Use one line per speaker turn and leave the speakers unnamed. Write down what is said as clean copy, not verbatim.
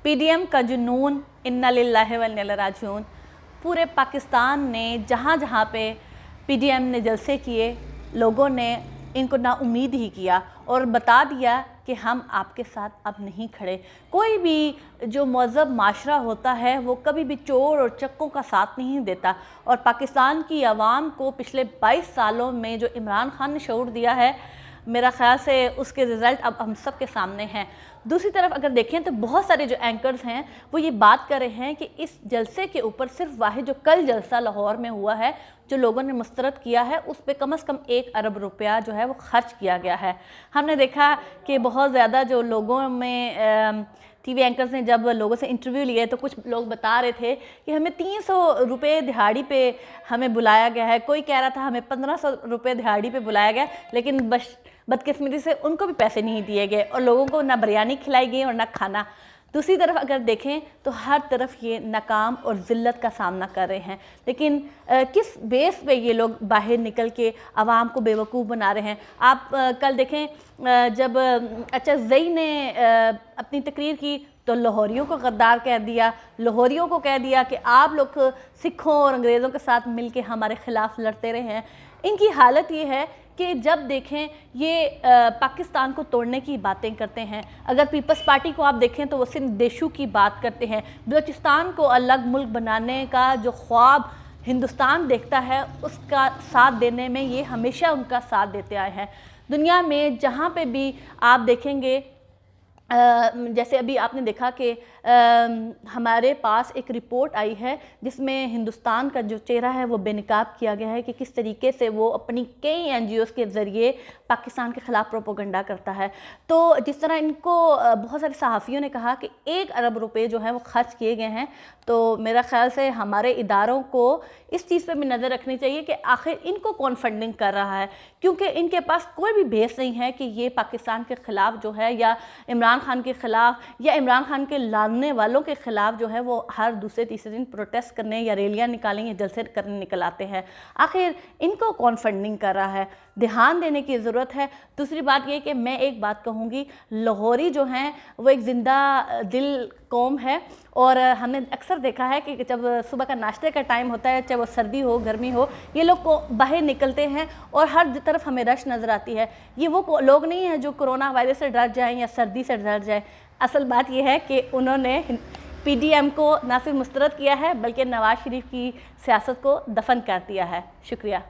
PDM का जुनून, इन्ना लिल्लाहि व इन्ना इलैहि राजिऊन। पूरे पाकिस्तान ने जहाँ जहाँ पे पीडीएम ने जलसे किए, लोगों ने इनको ना उम्मीद ही किया और बता दिया कि हम आपके साथ अब नहीं खड़े। कोई भी जो महज़ब माशरा होता है वो कभी भी चोर और चक्कों का साथ नहीं देता, और पाकिस्तान की आवाम को पिछले 22 सालों में जो इमरान खान ने शऊर दिया है, मेरा ख़्याल से उसके रिज़ल्ट अब हम सब के सामने हैं। दूसरी तरफ अगर देखें तो बहुत सारे जो एंकर्स हैं वो ये बात कर रहे हैं कि इस जलसे के ऊपर सिर्फ वाहिद जो कल जलसा लाहौर में हुआ है, जो लोगों ने मुस्तरद किया है, उस पे कम से कम 1 अरब रुपया जो है वो खर्च किया गया है। हमने देखा कि बहुत ज़्यादा जो लोगों में टीवी एंकर्स ने जब लोगों से इंटरव्यू लिए तो कुछ लोग बता रहे थे कि हमें 300 रुपये दिहाड़ी पे हमें बुलाया गया है, कोई कह रहा था हमें 1500 रुपये दिहाड़ी पे बुलाया गया, लेकिन बदकिस्मती से उनको भी पैसे नहीं दिए गए और लोगों को ना बिरयानी खिलाई गई और ना खाना। दूसरी तरफ अगर देखें तो हर तरफ ये नाकाम और ज़िल्लत का सामना कर रहे हैं, लेकिन किस बेस पे ये लोग बाहर निकल के आवाम को बेवकूफ़ बना रहे हैं। आप कल देखें जब अचज़ई ने अपनी तकरीर की तो लाहौरियों को गद्दार कह दिया, लाहौरियों को कह दिया कि आप लोग सिखों और अंग्रेज़ों के साथ मिल के हमारे ख़िलाफ़ लड़ते रहे हैं। इनकी हालत ये है कि जब देखें ये पाकिस्तान को तोड़ने की बातें करते हैं। अगर पीपल्स पार्टी को आप देखें तो वो सिर्फ देशों की बात करते हैं। बलूचिस्तान को अलग मुल्क बनाने का जो ख्वाब हिंदुस्तान देखता है, उसका साथ देने में ये हमेशा उनका साथ देते आए हैं। दुनिया में जहाँ पे भी आप देखेंगे, जैसे अभी आपने देखा कि हमारे पास एक रिपोर्ट आई है जिसमें हिंदुस्तान का जो चेहरा है वो बेनकाब किया गया है कि किस तरीके से वो अपनी कई एनजीओज़ के ज़रिए पाकिस्तान के ख़िलाफ़ प्रोपोगंडा करता है। तो जिस तरह इनको बहुत सारे सहाफ़ियों ने कहा कि 1 अरब रुपए जो है वो खर्च किए गए हैं, तो मेरा ख़्याल से हमारे इदारों को इस चीज़ पर भी नज़र रखनी चाहिए कि आखिर इनको कौन फंडिंग कर रहा है, क्योंकि इनके पास कोई भी बेस नहीं है कि ये पाकिस्तान के ख़िलाफ़ जो है या इमरान खान के ख़िलाफ़ या इमरान खान के लाने वालों के ख़िलाफ़ जो है वो हर दूसरे तीसरे दिन प्रोटेस्ट करने या रैलियाँ निकालेंगे, जलसे करने निकल आते हैं। आखिर इनको कौन फंडिंग कर रहा है, ध्यान देने की ज़रूरत है। दूसरी बात ये कि मैं एक बात कहूँगी, लाहौरी जो हैं वो एक ज़िंदा दिल कौम है, और हमने अक्सर देखा है कि जब सुबह का नाश्ते का टाइम होता है, चाहे वो सर्दी हो गर्मी हो, ये लोग को बाहर निकलते हैं और हर तरफ हमें रश नज़र आती है। ये वो लोग नहीं हैं जो कोरोना वायरस से डर जाएं या सर्दी से डर जाएं। असल बात यह है कि उन्होंने पीडीएम को ना सिर्फ मुस्तरद किया है बल्कि नवाज शरीफ की सियासत को दफन कर दिया है। शुक्रिया।